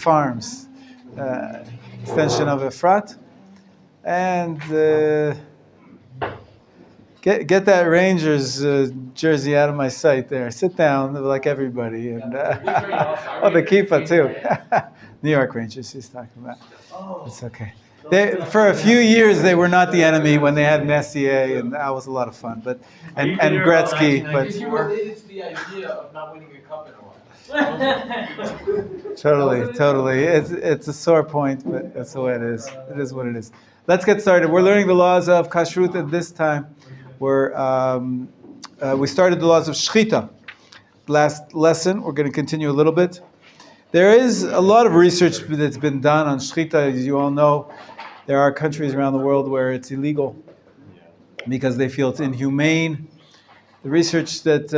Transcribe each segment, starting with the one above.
Farms, extension of Efrat. And get that Rangers jersey out of my sight there. Sit down like everybody. And the keeper too. New York Rangers he's talking about. It's okay. For a few years, they were not the enemy when they had Messier, and that was a lot of fun. But and Gretzky. But you related to the idea of not winning a cup in a while. Totally. It's a sore point, but that's the way it is. It is what it is. Let's get started. We're learning the laws of Kashrut, and this time we started the laws of Shechita. Last lesson, we're going to continue a little bit. There is a lot of research that's been done on Shechita, as you all know. There are countries around the world where it's illegal because they feel it's inhumane. The research that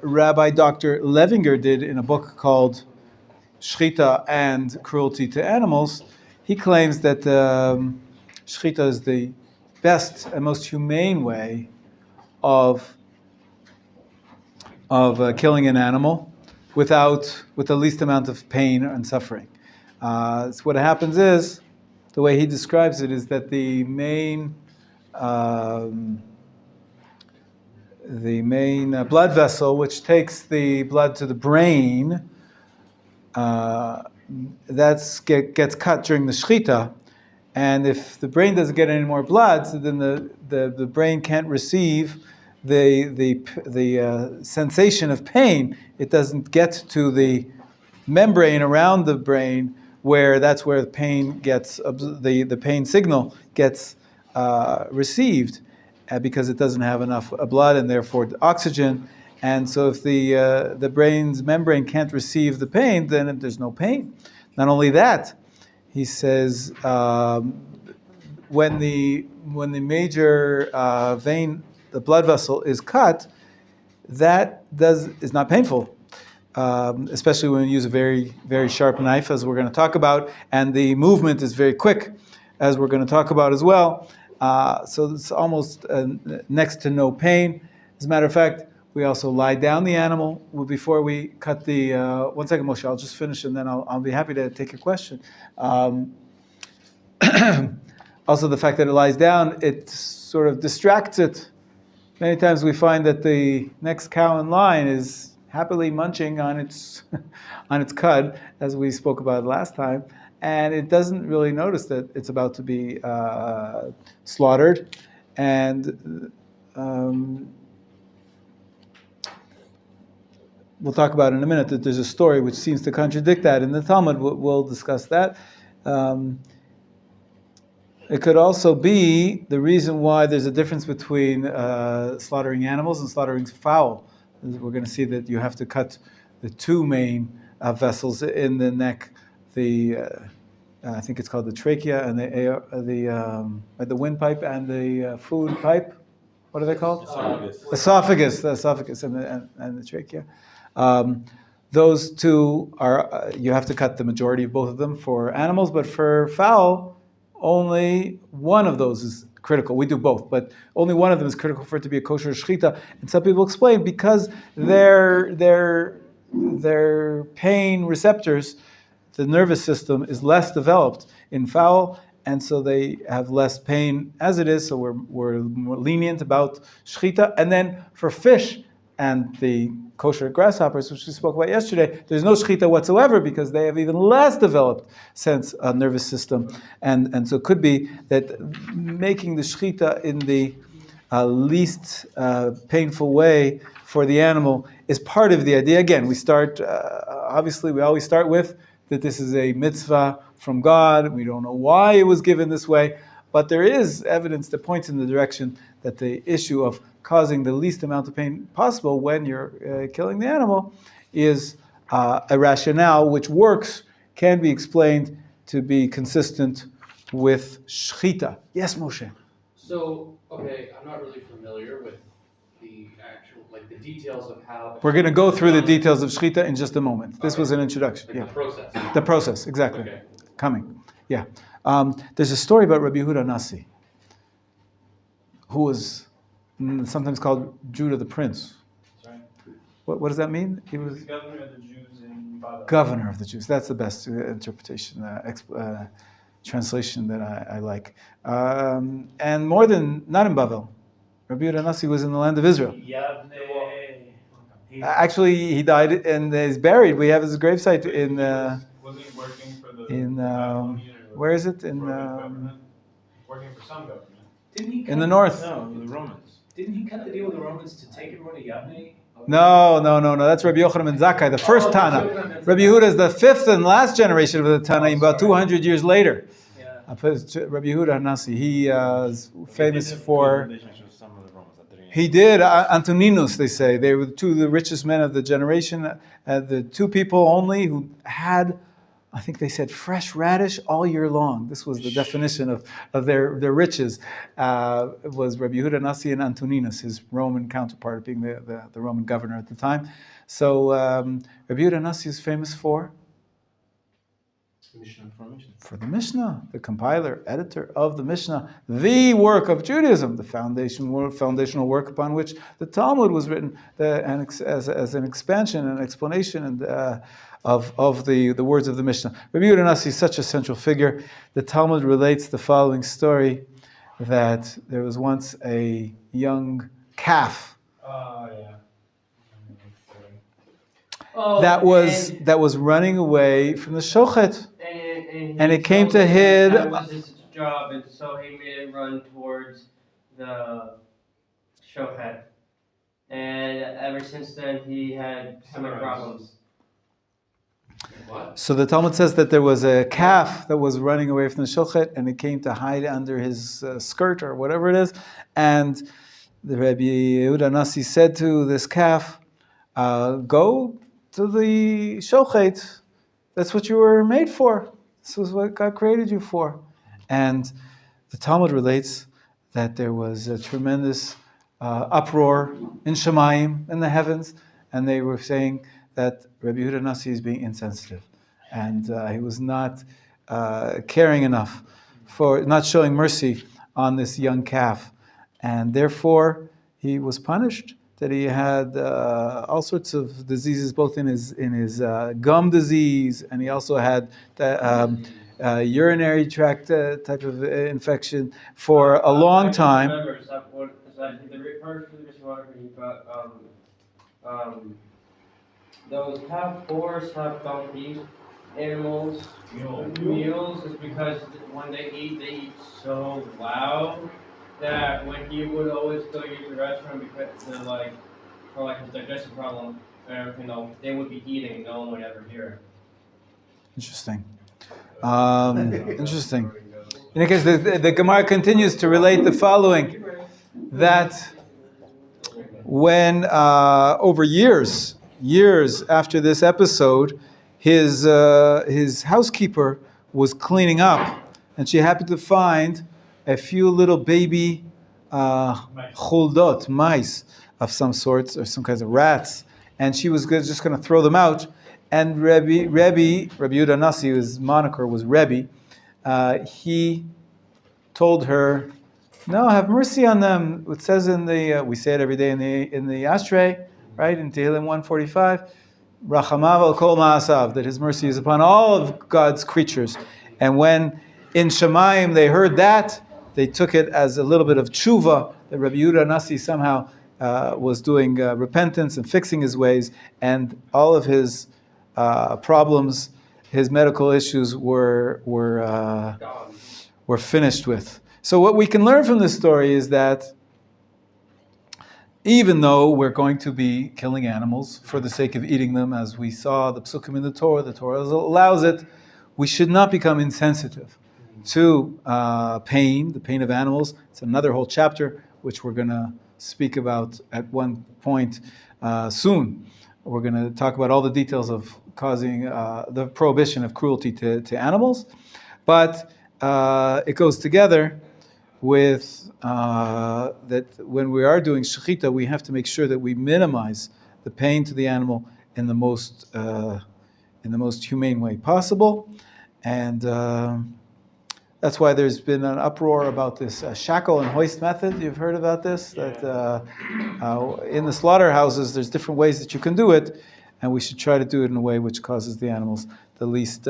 Rabbi Dr. Levinger did in a book called Shechita and Cruelty to Animals, he claims that Shechita is the best and most humane way of killing an animal with the least amount of pain and suffering. So what happens is, the way he describes it is that the main blood vessel, which takes the blood to the brain, gets cut during the shechita, and if the brain doesn't get any more blood, so then the brain can't receive the sensation of pain. It doesn't get to the membrane around the brain, that's where the pain gets the pain signal gets received, because it doesn't have enough blood and therefore oxygen. And so if the brain's membrane can't receive the pain, then there's no pain. Not only that, he says when the major vein, the blood vessel, is cut, is not painful. Especially when you use a very, very sharp knife, as we're going to talk about, and the movement is very quick, as we're going to talk about as well. So it's almost next to no pain. As a matter of fact, we also lie down the animal before we cut the. 1 second, Moshe. I'll just finish, and then I'll be happy to take your question. Also, the fact that it lies down, it sort of distracts it. Many times we find that the next cow in line is happily munching on its cud, as we spoke about last time, and it doesn't really notice that it's about to be slaughtered. And we'll talk about in a minute that there's a story which seems to contradict that in the Talmud. We'll discuss that. It could also be the reason why there's a difference between slaughtering animals and slaughtering fowl. We're going to see that you have to cut the two main vessels in the neck. I think it's called the trachea and the windpipe and the food pipe. What are they called? Esophagus. The esophagus and the trachea. Those two are you have to cut the majority of both of them for animals, but for fowl, only one of those is critical. We do both, but only one of them is critical for it to be a kosher shechita. And some people explain because their pain receptors, the nervous system, is less developed in fowl, and so they have less pain as it is. So we're more lenient about shechita. And then for fish and the kosher grasshoppers, which we spoke about yesterday, there's no shechita whatsoever because they have even less developed nervous system. And so it could be that making the shechita in the least painful way for the animal is part of the idea. Again, we start, obviously we always start with that this is a mitzvah from God. We don't know why it was given this way, but there is evidence that points in the direction that the issue of causing the least amount of pain possible when you're killing the animal is a rationale which can be explained to be consistent with shechita. Yes, Moshe? So, okay, I'm not really familiar with the actual, the details of how... We're going to go through the details of shechita in just a moment. This was an introduction. The process. The process, exactly. Okay. Coming. Yeah. There's a story about Rabbi Yehuda Nasi, who was sometimes called Judah the Prince. Sorry? What does that mean? He was the governor of the Jews in Babel. Governor of the Jews. That's the best interpretation, translation that I like. And more than, not in Babel. Rabbi Yehuda Nasi was in the land of Israel. Actually, he died and is buried. We have his gravesite in. Was he working for the where is it? In working for some government. Didn't he? In the north. No, the Romans. Didn't he cut the deal with the Romans to take everyone to Yavne? No. That's Rabbi Yochanan ben Zakkai, the first Tana. Rabbi Yehuda is the fifth and last generation of the Tanaim, about 200 years later. Yeah. Rabbi Yehuda Nasi, he is famous for. Relationship with some of the Romans that didn't- He did. Antoninus, they say. They were two of the richest men of the generation. The two people only who had, I think they said, fresh radish all year long. This was the definition of their riches. It was Rabbi Yehuda Nasi and Antoninus, his Roman counterpart, being the Roman governor at the time. So Rabbi Yehuda Nasi is famous for Mishnah. the Mishnah, the compiler, editor of the Mishnah, the work of Judaism, the foundational work upon which the Talmud was written, as an expansion and explanation and of the words of the Mishnah. Rabbi Yehuda Nasi is such a central figure. The Talmud relates the following story, that there was once a young calf that was running away from the shochet. And it came to him. That was his job, and so he made it run towards the shochet. And ever since then, he had stomach problems. What? So the Talmud says that there was a calf that was running away from the shochet, and it came to hide under his skirt or whatever it is. And the Rabbi Yehuda Nasi said to this calf, "Go to the shochet. That's what you were made for. This was what God created you for." And the Talmud relates that there was a tremendous uproar in Shemayim, in the heavens, and they were saying that Rabbi Yehuda Nasi is being insensitive, and he was not caring enough, for not showing mercy on this young calf, and therefore he was punished. That he had all sorts of diseases, both in his gum disease, and he also had urinary tract type of infection for a long time. Remember, those half horse, half donkey animals, mules, is because when they eat so loud that when he would always go use the restroom because for his digestive problem and everything, they would be eating and no one would ever hear it. Interesting. Interesting. In any case, the Gemara continues to relate the following: that when over years after this episode, his housekeeper was cleaning up, and she happened to find a few little baby chuldot, mice of some sorts, or some kinds of rats, and she was just going to throw them out. And Rabbi Yehuda Nasi, his moniker was Rabbi, he told her, "No, have mercy on them." It says in the we say it every day in the ashtray, right, in Tehillim 145, Rachamav al kol ma'asav, that his mercy is upon all of God's creatures. And when in Shemayim they heard that, they took it as a little bit of tshuva, that Rabbi Yehuda Nasi somehow was doing repentance and fixing his ways, and all of his problems, his medical issues were finished with. So what we can learn from this story is that even though we're going to be killing animals for the sake of eating them, as we saw the psukim in the Torah allows it, we should not become insensitive to pain, the pain of animals. It's another whole chapter, which we're going to speak about at one point soon. We're going to talk about all the details of causing the prohibition of cruelty to animals. But it goes together with that when we are doing shechita, we have to make sure that we minimize the pain to the animal in the most humane way possible. And That's why there's been an uproar about this shackle and hoist method. You've heard about this? Yeah. That in the slaughterhouses, there's different ways that you can do it, and we should try to do it in a way which causes the animals the least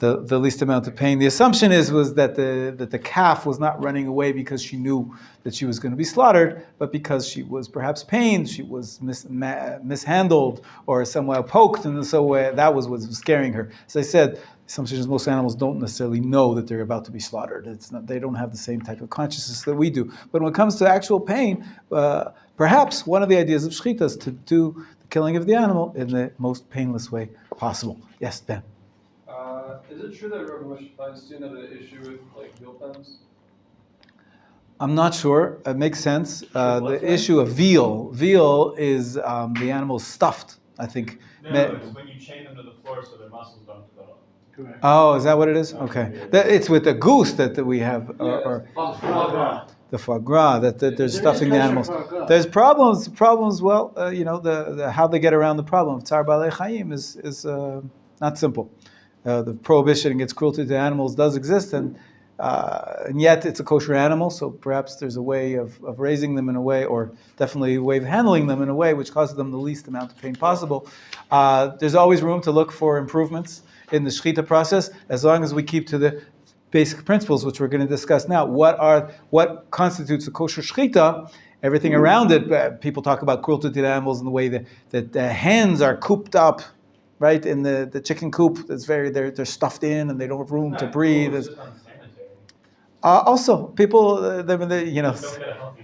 the least amount of pain. The assumption was that the calf was not running away because she knew that she was going to be slaughtered, but because she was perhaps pained, she was mishandled, or somehow poked, and so that was what was scaring her. As I said, the assumption is most animals don't necessarily know that they're about to be slaughtered. They don't have the same type of consciousness that we do. But when it comes to actual pain, perhaps one of the ideas of shechita is to do the killing of the animal in the most painless way possible. Yes, Ben. Is it true that Rabbi Moshe Feinstein had an issue with like veal pens? I'm not sure. It makes sense. The issue of veal. Veal is the animal stuffed, I think. No, it's when you chain them to the floor so their muscles don't develop. Correct. Oh, is that what it is? Okay. It's with the goose that we have, or the foie gras, that there's stuffing the animals. There's problems. Well, the how they get around the problem of Tzar Balei Chaim is not simple. The prohibition against cruelty to animals does exist, and yet it's a kosher animal, so perhaps there's a way of raising them in a way, or definitely a way of handling them in a way which causes them the least amount of pain possible. There's always room to look for improvements in the shechita process, as long as we keep to the basic principles, which we're going to discuss now. What constitutes a kosher shechita? Everything around it. People talk about cruelty to the animals in the way that the hens are cooped up, right, in the chicken coop. That's they're stuffed in and they don't have room to breathe. Also, people,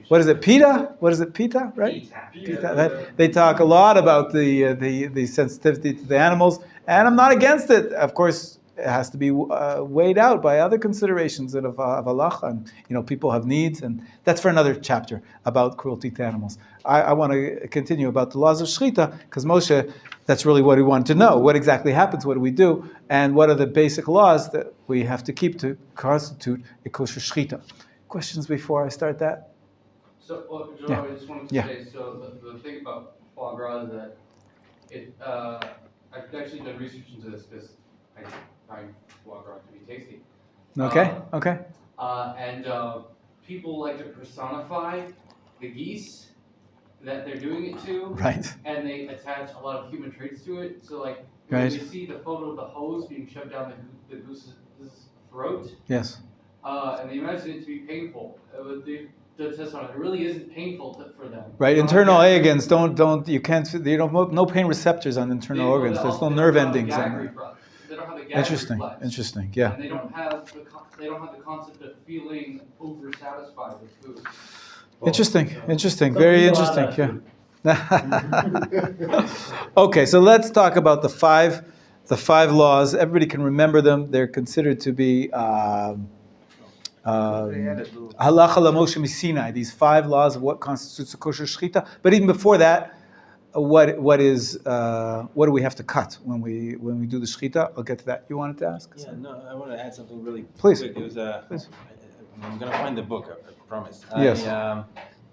what is it, PETA? What is it, PETA, right? PETA, right? They talk a lot about the sensitivity to the animals, and I'm not against it. Of course, it has to be weighed out by other considerations of halacha, and people have needs, and that's for another chapter about cruelty to animals. I want to continue about the laws of shechita, because Moshe, that's really what he wanted to know. What exactly happens? What do we do? And what are the basic laws that we have to keep to constitute a kosher shechita? Questions before I start that? So, Joe, Yeah. I just wanted to Yeah. say, so the thing about foie gras is that I've actually done research into this because I find foie gras to be tasty. Okay. Okay. And people like to personify the geese that they're doing it to, Right. and they attach a lot of human traits to it. So, like, Right. when you see the photo of the hose being shoved down the goose's throat, Yes. and they imagine it to be painful. The test on it really isn't painful for them. Right. Internal organs don't no pain receptors on internal organs. There's no nerve endings on them. They don't have the gag Interesting. reflex. Interesting. Yeah. And they don't have the concept of feeling oversatisfied with food. Interesting. Very interesting. Yeah. Okay, so let's talk about the five laws. Everybody can remember them. They're considered to be halacha Moshe Sinai. These 5 laws of what constitutes a kosher shechita. But even before that, what do we have to cut when we do the shechita? I'll get to that. You wanted to ask? Yeah, no, I want to add something really Please. quick. It was, Please. I'm going to find the book, I promise. Yes.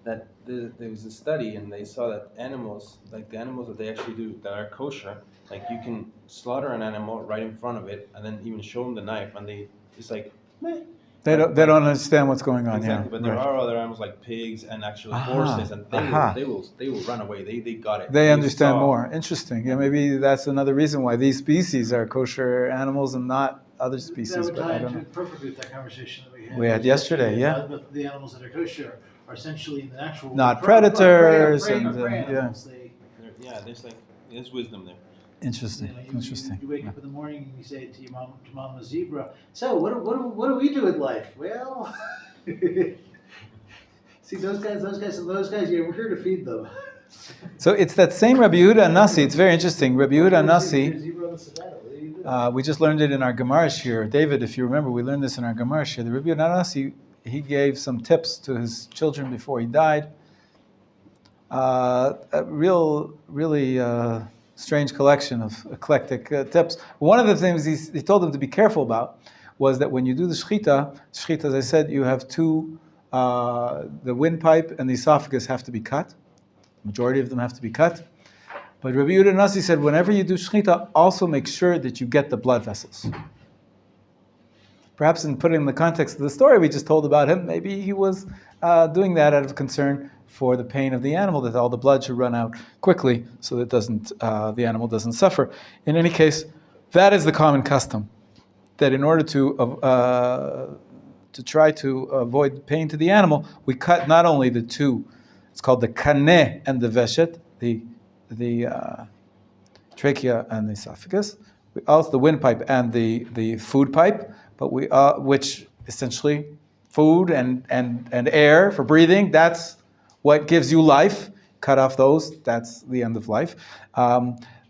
That there was a study, and they saw that animals, like the animals that they actually do that are kosher, like you can slaughter an animal right in front of it, and then even show them the knife, and it's like, meh. They don't understand what's going on. Exactly, Yeah. but there Right. are other animals like pigs and actually Aha, horses, and aha. they will run away. They got it. They understand saw- more. Interesting. Yeah, maybe that's another reason why these species are kosher animals and not other species. That would But tie I don't into know. perfectly with that conversation that we had. We had yesterday, yeah. The animals that are kosher are essentially in the natural Not prey predators prey and, yeah. animals. They, Yeah, there's wisdom there. Interesting. you Interesting. You wake up in the morning and you say to your mom, a zebra, so what do we do with life? Well, see those guys, we're here to feed them. So it's that same Rabbi Yehuda Nasi. It's very interesting. Rabbi Yehuda Nasi. Zebra on the savannah. What do you do? We just learned it in our Gemara here. David, if you remember, we learned this in our Gemara here. The Rabbi Yehuda Nasi, he gave some tips to his children before he died. A really strange collection of eclectic tips. One of the things he told them to be careful about was that when you do the shechita, as I said, you have 2, the windpipe and the esophagus have to be cut. The majority of them have to be cut. But Rabbi Yehuda Nasi said, whenever you do shechita, also make sure that you get the blood vessels. Perhaps in putting in the context of the story we just told about him, maybe he was doing that out of concern for the pain of the animal, that all the blood should run out quickly so that the animal doesn't suffer. In any case, that is the common custom, that in order to try to avoid pain to the animal, we cut not only the two, it's called the kaneh and the veshet, the trachea and the esophagus, also the windpipe and the food pipe, but which essentially food and air for breathing, that's what gives you life. Cut off those, that's the end of life.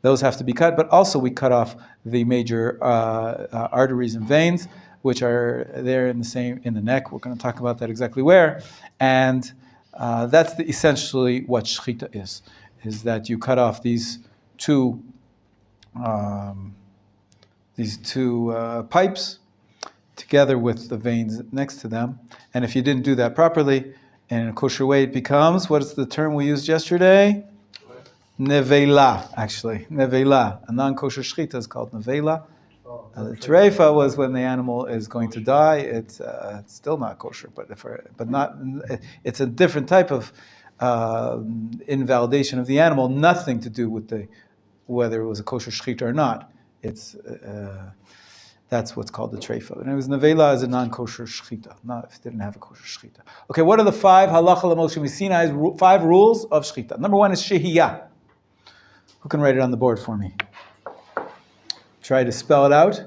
Those have to be cut, but also we cut off the major arteries and veins, which are there in the neck. We're going to talk about that exactly where, and that's essentially what shechita is that you cut off these two pipes together with the veins next to them. And if you didn't do that properly, in a kosher way, it becomes, what is the term we used yesterday? Nevela, actually. Nevela. A non-kosher shechita is called nevela. The trachea was when the animal is going to die. It's still not kosher, but it's a different type of invalidation of the animal, nothing to do with whether it was a kosher shechita or not. That's what's called the trachea. And it was nevela as a non-kosher shechita, not if it didn't have a kosher shechita. Okay, what are the 5 halacha l'Moshe Sinai's 5 rules of shechita? Number 1 is shehiyah. Who can write it on the board for me? Try to spell it out.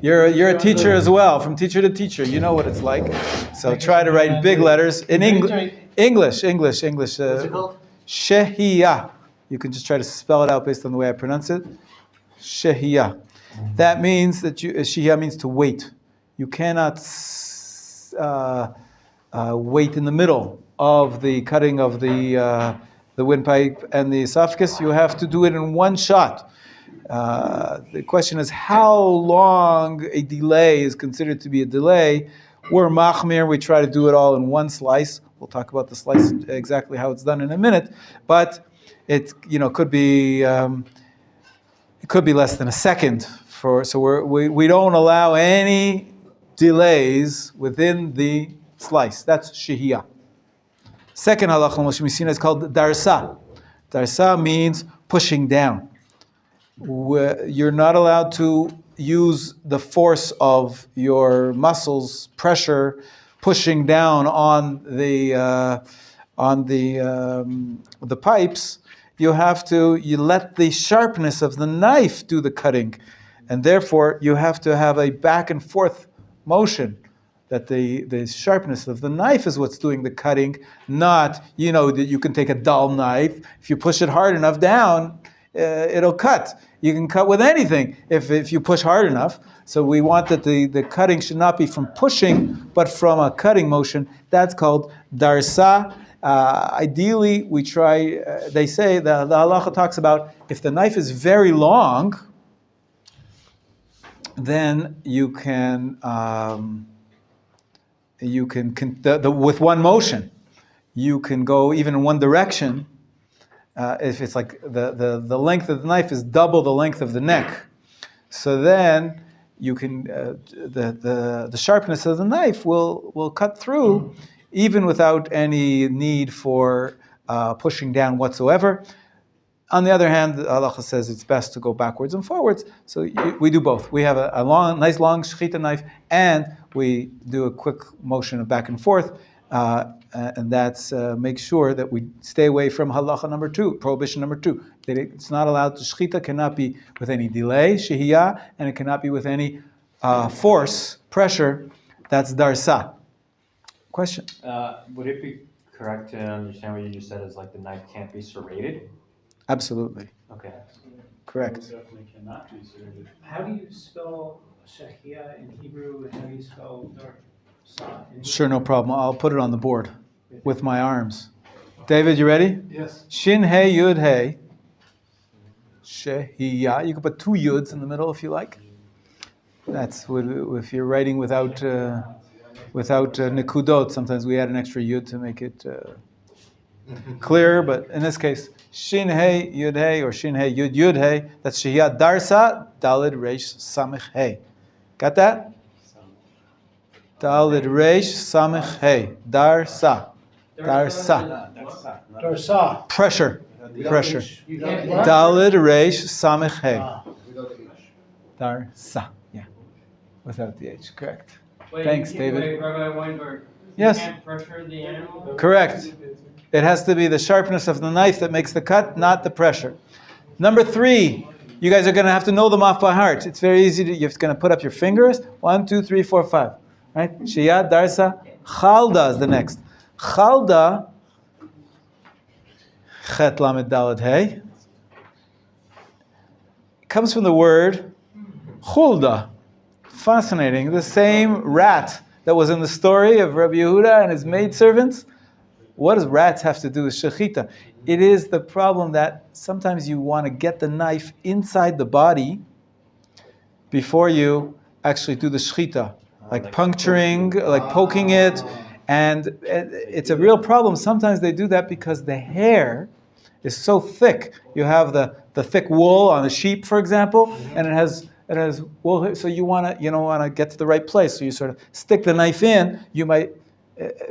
You're a teacher as well, from teacher to teacher. You know what it's like. So try to write big letters in English. What's it called? Shehiyah. You can just try to spell it out based on the way I pronounce it. Shehiyah. That means that shehiyah means to wait. You cannot wait in the middle of the cutting of the windpipe and the esophagus. You have to do it in one shot. The question is how long a delay is considered to be a delay. We're Machon Meir, we try to do it all in one slice. We'll talk about the slice, exactly how it's done in a minute. But it could be less than a second. So we don't allow any delays within the slice. That's shehiyah. Second halacha l'Moshe Sinai is called darsa. Darsa means pushing down. You're not allowed to use the force of your muscles, pressure, pushing down on the pipes. You let the sharpness of the knife do the cutting, and therefore you have to have a back and forth motion. That the sharpness of the knife is what's doing the cutting, not that you can take a dull knife. If you push it hard enough down, it'll cut. You can cut with anything if you push hard enough. So we want that the cutting should not be from pushing, but from a cutting motion. That's called darsa. Ideally, we try, they say, the halacha talks about if the knife is very long, then you can with one motion, you can go even in one direction. If it's like the length of the knife is double the length of the neck, so then you can the sharpness of the knife will cut through even without any need for pushing down whatsoever. On the other hand, the halacha says it's best to go backwards and forwards, so we do both. We have a nice long shechita knife, and we do a quick motion of back and forth. And that's make sure that we stay away from halacha number 2, prohibition number 2. That it's not allowed to shechita, cannot be with any delay, shehiyah, and it cannot be with any force, pressure. That's darsa. Question? Would it be correct to understand what you just said as like the knife can't be serrated? Absolutely. Okay. Correct. It definitely cannot be serrated. How do you spell shechia in Hebrew, and how do you spell darsa in Hebrew? Sure, no problem. I'll put it on the board with my arms. David, you ready? Yes. Shin Hey Yud Hey. Shehiyah. You can put 2 yuds in the middle if you like. That's if you're writing without nikudot. Sometimes we add an extra yud to make it clear. But in this case, Shin Hey Yud Hey or Shin Hey Yud Yud Hey. That's Shehiyah. Darsa Dalid Reish Samich Hey. Got that? Dalid Reish Samech Hey. Darsa. Darsa. Dorsa. Pressure. Pressure. You can't. Dalid Reish Samech Hey. Ah. Darsa. Yeah. Without the H. Correct. Wait, Thanks, you- David. Wait, Rabbi Weinberg. Yes. You can't pressure the animal? Correct. It has to be the sharpness of the knife that makes the cut, not the pressure. Number 3, you guys are going to have to know them off by heart. It's very easy. You're going to put up your fingers. 1, 2, 3, 4, 5. Right? Shiyat, Darsa. Chalda is the next. Chalda. Chet Lamed Daled Hey. Comes from the word chulda. Fascinating. The same rat that was in the story of Rabbi Yehuda and his maidservants. What does rats have to do with shechita? It is the problem that sometimes you want to get the knife inside the body before you actually do the shechita, like puncturing, like poking it, and it's a real problem. Sometimes they do that because the hair is so thick. You have the thick wool on a sheep, for example, and it has wool. So you don't want to get to the right place. So you sort of stick the knife in. You might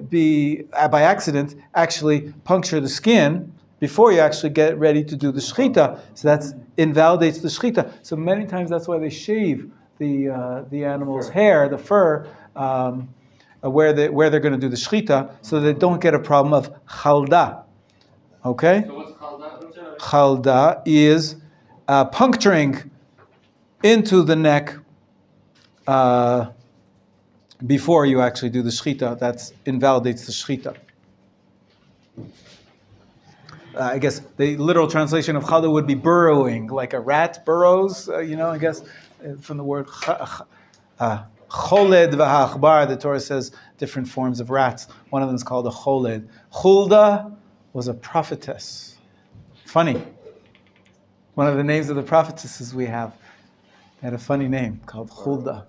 be by accident actually puncture the skin before you actually get ready to do the shechita. So that invalidates the shechita. So many times that's why they shave the animal's hair, the fur, where they're going to do the shechita, so they don't get a problem of chalda. Okay? So what's called that? Chalda is puncturing into the neck before you actually do the shechita. That invalidates the shechita. I guess the literal translation of chalda would be burrowing, like a rat burrows, I guess, from the word choled v'hachbar. The Torah says different forms of rats. One of them is called a choled. Hulda was a prophetess. Funny. One of the names of the prophetesses we have had a funny name called Hulda.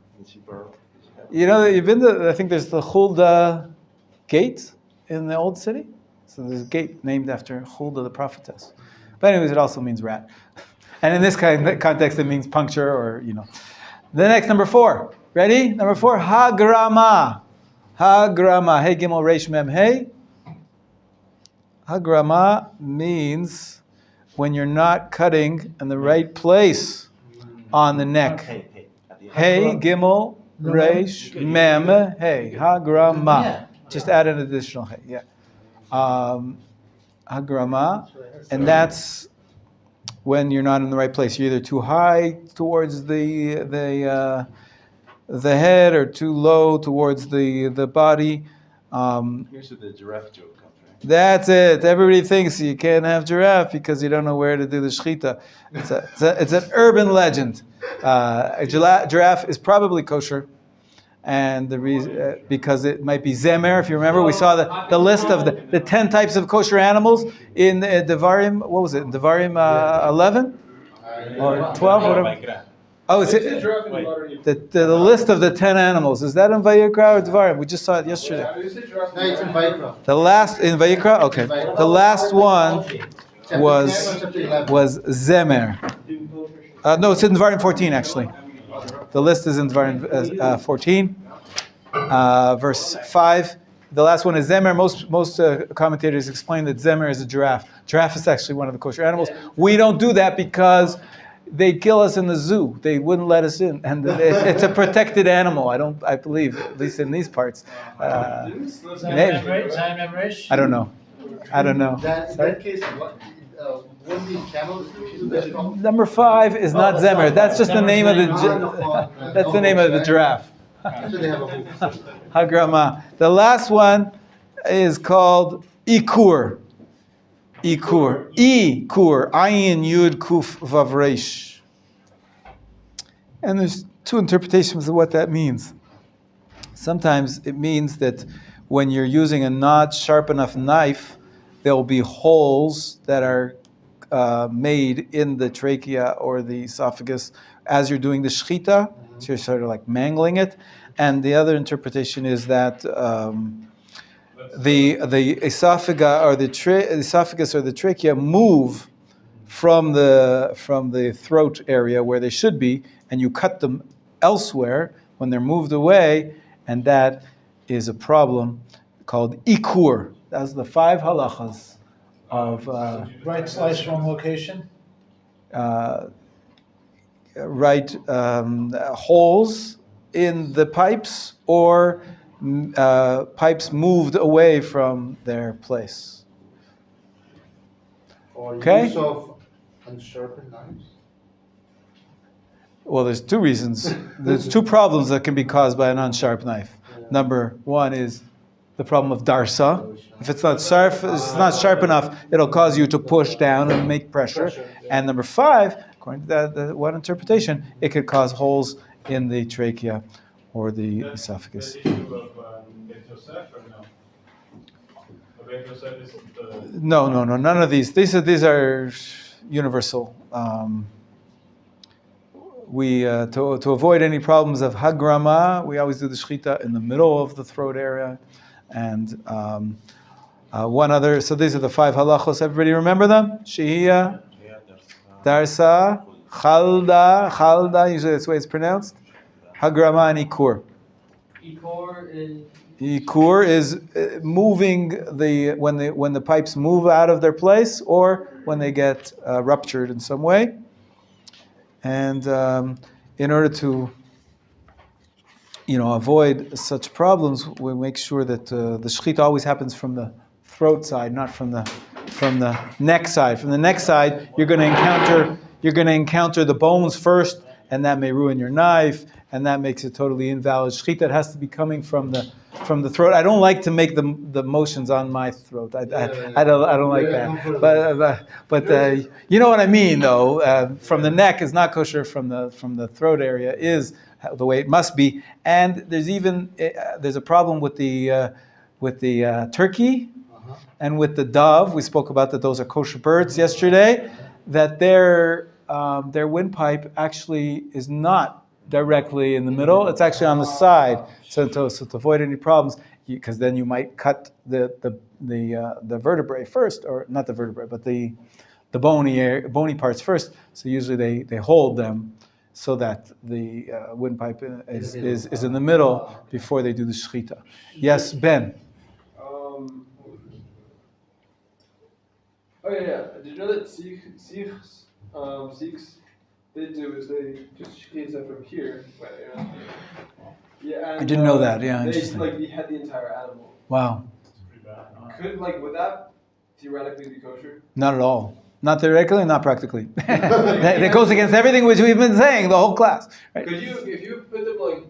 You've been to, I think there's the Hulda gate in the old city. So there's a gate named after Hulda the prophetess. But anyways, it also means rat. And in this kind of context, it means puncture or, The next, number 4. Ready? Number 4, hagrama. Hagrama. Hey, gimel, reish, mem, hey. Hagrama means when you're not cutting in the right place on the neck. Hey, gimel, reish, mem, hey. Hagrama. Just add an additional hey. Yeah. Hagrama, and that's when you're not in the right place. You're either too high towards the head or too low towards the body. Here's where the giraffe joke comes, right? That's it. Everybody thinks you can't have giraffe because you don't know where to do the shechita. It's an urban legend. A giraffe is probably kosher. And the reason, because it might be zemer. If you remember, we saw the list of the 10 types of kosher animals in Devarim. What was it? Devarim 11 or 12? Whatever. Oh, it's the list of the 10 animals. Is that in Vayikra or Devarim? We just saw it yesterday. No, it's in Vayikra. The last in Vayikra. Okay. The last one was zemer. No, it's in Devarim 14 actually. The list is in Devarim 14, verse 5. The last one is zemer. Most commentators explain that zemer is a giraffe. Giraffe is actually one of the kosher animals. We don't do that because they'd kill us in the zoo. They wouldn't let us in, and it's a protected animal. I believe, at least in these parts. Zayn I don't know. In that case, wouldn't the camel Number 5 is not zemer. That's just the name of the. That's the name of the giraffe. Hagrama. The last one is called ikur. Ikur. Ikur. Ayin Yud Kuf Vav Reish. And there's 2 interpretations of what that means. Sometimes it means that when you're using a not sharp enough knife, there will be holes that are made in the trachea or the esophagus as you're doing the shechita. So you're sort of like mangling it. And the other interpretation is that the esophagus or the trachea move from the throat area where they should be, and you cut them elsewhere when they're moved away, and that is a problem called ikur. That's the 5 halachas of Right slice, wrong location? right holes in the pipes or pipes moved away from their place. Or Okay. use of unsharpened knives. Well, there's two reasons. There's two problems that can be caused by an unsharp knife. Number one is the problem of darsa. If it's not sharp enough, it'll cause you to push down and make pressure. And number 5, according to the one interpretation, it could cause holes in the trachea or the esophagus. The issue of Beit Yosef or no? Beit Yosef is the... No, none of these. These are universal. We to avoid any problems of hagrama, we always do the shechita in the middle of the throat area, and one other. So these are the 5 halachos. Everybody remember them? Shehiyah, darsa, chalda. Usually that's the way it's pronounced. Hagrama and ikur. Ikur is moving when the pipes move out of their place or when they get ruptured in some way. And in order to, avoid such problems, we make sure that the shechita always happens from the throat side, not from the neck side. From the neck side, you're going to encounter the bones first, and that may ruin your knife, and that makes it totally invalid. Shechita has to be coming from the throat. I don't like to make the motions on my throat. I don't like that. But you know what I mean, though. From the neck is not kosher. From the throat area is the way it must be. And there's a problem with the turkey and with the dove. We spoke about that. Those are kosher birds yesterday. That their windpipe actually is not directly in the middle. It's actually on the side. So to avoid any problems, because then you might cut the vertebrae first, or not the vertebrae, but the bony parts first. So usually they hold them so that the windpipe is in the middle before they do the shechita. Yes, Ben. Did you know that Sikhs they do is they just shechita from here? I didn't know that. Yeah, they interesting. behead the entire animal. Wow. Would that theoretically be kosher? Not at all. Not theoretically, not practically. That goes against everything which we've been saying the whole class. Right? Could you, if you put them like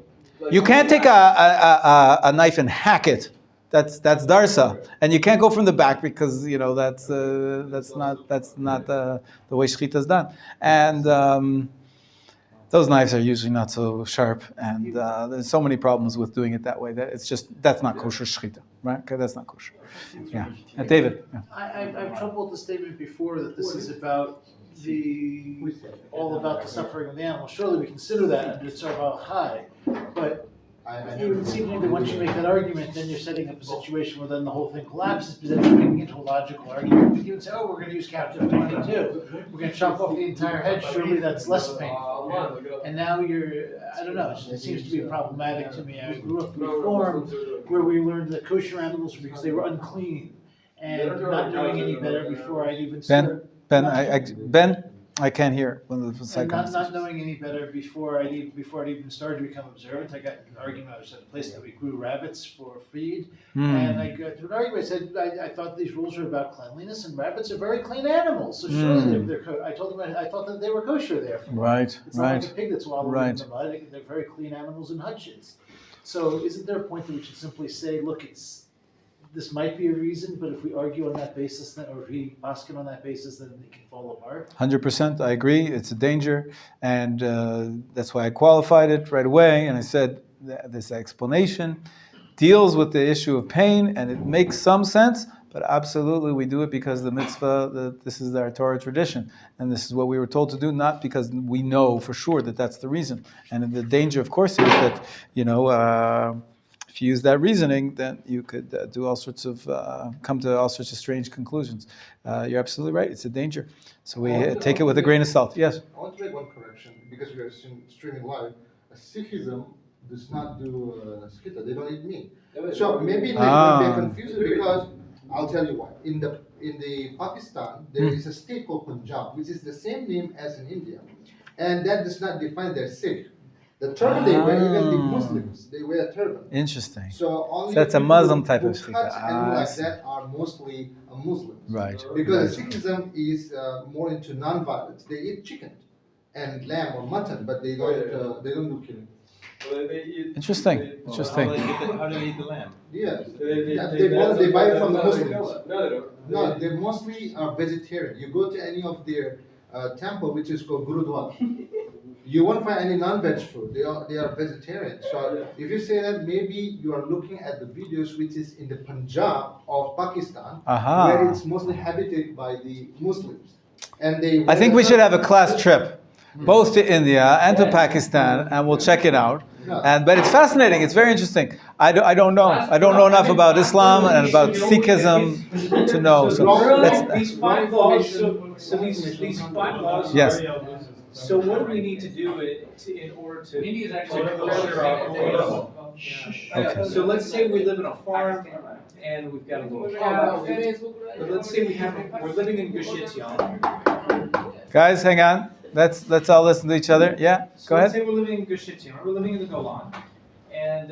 you can't take a knife and hack it. That's darsa, and you can't go from the back because that's not the way shechita is done. And those knives are usually not so sharp, and there's so many problems with doing it that way that that's not kosher shechita, right? Okay, that's not kosher. Yeah, David. Yeah. I've trouble with the statement before that this is about all about the suffering of the animal. Surely we consider that under Tzarval Chai, but it would seem to me that once you make that argument, then you're setting up a situation where then the whole thing collapses, because then you're making it into a logical argument. You would say, we're going to use captive 22. We're going to chop off the entire head. Surely that's less painful. And now I don't know, it seems to be problematic to me. I grew up in a farm where we learned that kosher animals were because they were unclean. And not knowing any better before I even started. Ben, I can't hear when the and not knowing any better before I'd even started to become observant, I got in an argument. I was at a place that we grew rabbits for feed, and I got to an argument. I said I thought these rules were about cleanliness, and rabbits are very clean animals. So surely they're I told them I thought that they were kosher there. Right. It's not like a pig that's wallowing in the mud. They're very clean animals in hutches. So isn't there a point that we should simply say, look, this might be a reason, but if we argue on that basis, or if we paskin on that basis, then it can fall apart. 100%, I agree. It's a danger, and that's why I qualified it right away. And I said this explanation deals with the issue of pain, and it makes some sense. But absolutely, we do it because the mitzvah. This is our Torah tradition, and this is what we were told to do, not because we know for sure that that's the reason. And the danger, of course, is that if you use that reasoning, then you could do all sorts of come to all sorts of strange conclusions. You're absolutely right; it's a danger. So we take it with a grain of salt. Yes. I want to make one correction because we are streaming live. Sikhism does not do skita. They don't eat meat. So maybe they Ah. might be confused because I'll tell you why. In the Pakistan, there is a state called Punjab, which is the same name as in India, and that does not define their Sikh. The turban they wear, even the Muslims, they wear a turban. Interesting. So only that's a people Muslim type who of shechita. cut animal I like see. that are mostly Muslims. Right. Because Sikhism is more into non-violence. They eat chicken and lamb or mutton, but they don't do killing. Well, they eat. Interesting. How Interesting. how do they eat the lamb? Yeah. They They buy it from the no, Muslims. No, they don't. No, they mostly are vegetarian. You go to any of their temple, which is called Gurudwara. You won't find any non-veg food. They are vegetarian. So if you say that, maybe you are looking at the videos which is in the Punjab of Pakistan, Aha. where it's mostly habited by the Muslims, and they. I think we should have a class trip, both to India and to Pakistan, and we'll check it out. But it's fascinating. It's very interesting. I don't know. I don't know enough about Islam and about Sikhism to know. So These five laws, so these five laws. Yes. So what do we need to do in order to? India is actually Okay. So let's say we live in a farm and we've got a little cow. But let's say we're living in Gush Etzion. Guys, hang on. Let's all listen to each other. Yeah, So go let's ahead. say we're living in Gush Etzion. We're living in the Golan, and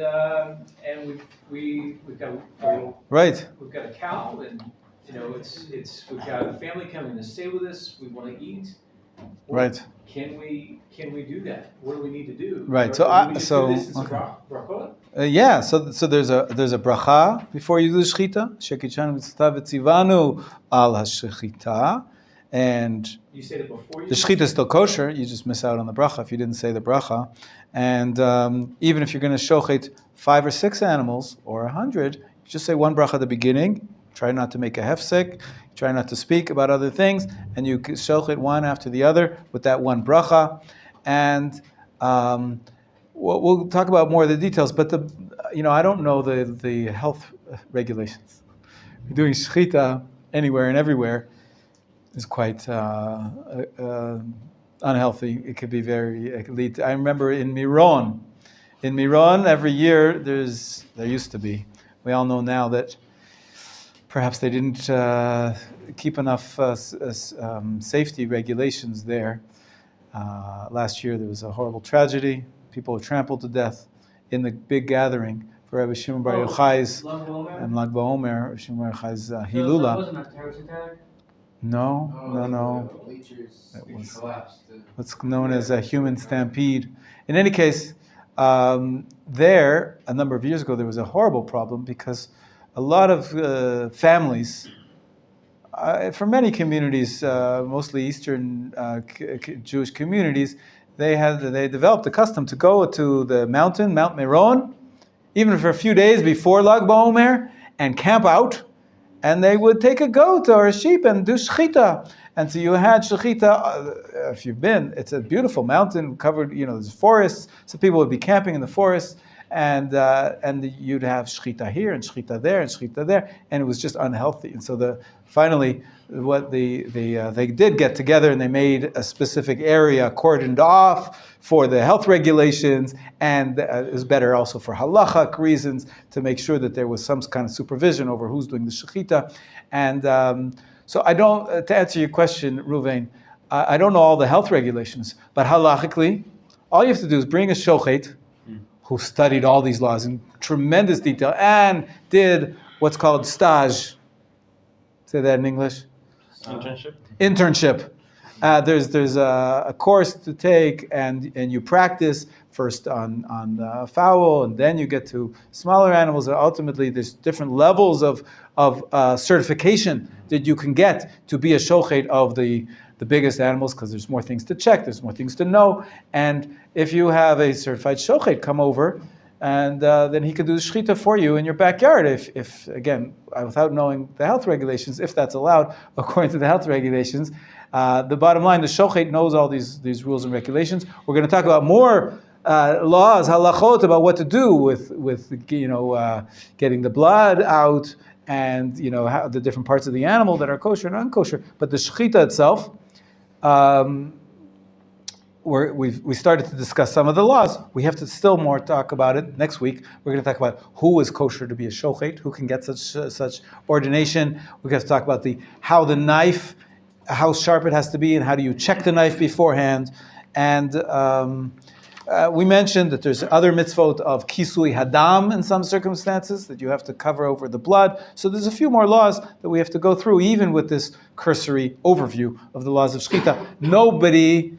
we've got Right. we've got a cow, and we've got a family coming to stay with us. We want to eat. Right. Can we do that? What do we need to do? Right, Or so do I- we just so- do this as a okay. brachot? Yeah, so there's a bracha before you do the shechita. Shekichanu mitzvah v'tzivanu al hashechita, and You said it before you. the shechita is still kosher. You just miss out on the bracha if you didn't say the bracha. And even if you're going to shochet 5 or 6 animals or 100, you just say one bracha at the beginning. Try not to make a hefsek. Try not to speak about other things, and you shochet one after the other with that one bracha. And we'll talk about more of the details. But I don't know the health regulations. Doing shechita anywhere and everywhere is quite unhealthy. It could be it could lead to, I remember in Miron every year there used to be. We all know now that perhaps they didn't keep enough safety regulations there. Last year there was a horrible tragedy. People were trampled to death in the big gathering for Rabbi Shimon Bar Yochai's and Lag BaOmer, Rabbi Shimon Bar Yochai's That Hilula. wasn't a terrorist attack? No. Bleachers It was- collapsed. What's known as a human stampede. In any case, there, a number of years ago, there was a horrible problem because a lot of families, for many communities, mostly Eastern Jewish communities, they developed the custom to go to the mountain, Mount Meron, even for a few days before Lag BaOmer, and camp out. And they would take a goat or a sheep and do shechita. And so you had shechita, if you've been, it's a beautiful mountain covered, there's forests. So people would be camping in the forest, and you'd have shechita here and shechita there and shechita there, and it was just unhealthy. And so finally, what they did get together, and they made a specific area cordoned off for the health regulations, and it was better also for halachic reasons to make sure that there was some kind of supervision over who's doing the shechita. And so I don't, to answer your question, Ruvain, I don't know all the health regulations, but halachically, all you have to do is bring a shochet who studied all these laws in tremendous detail and did what's called stage. Say that in English. Internship. There's a course to take, and you practice first on the fowl, and then you get to smaller animals, and ultimately there's different levels of certification that you can get to be a shochet of the biggest animals, because there's more things to check, there's more things to know. And if you have a certified shochet come over, and then he could do the shechita for you in your backyard, if again, without knowing the health regulations, if that's allowed according to the health regulations. The bottom line, the shochet knows all these rules and regulations. We're going to talk about more laws, halachot, about what to do with getting the blood out, and how the different parts of the animal that are kosher and unkosher. But the shechita itself, we started to discuss some of the laws. We have to still more talk about it next week. We're going to talk about who is kosher to be a shochet, who can get such ordination. We're going to talk about how the knife, how sharp it has to be, and how do you check the knife beforehand. And we mentioned that there's other mitzvot of kisui hadam in some circumstances, that you have to cover over the blood. So there's a few more laws that we have to go through, even with this cursory overview of the laws of shechita.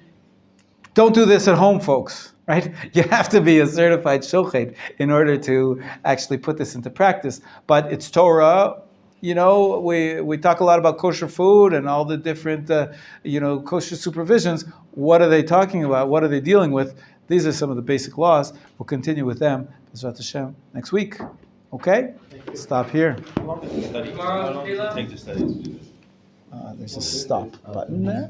Don't do this at home, folks, right? You have to be a certified shochet in order to actually put this into practice. But it's Torah. We talk a lot about kosher food and all the different, kosher supervisions. What are they talking about? What are they dealing with? These are some of the basic laws. We'll continue with them, B'ezrat Hashem, next week. Okay? Stop here. How long does it take to study? Tomorrow, How long does it take to study? There's a stop button there.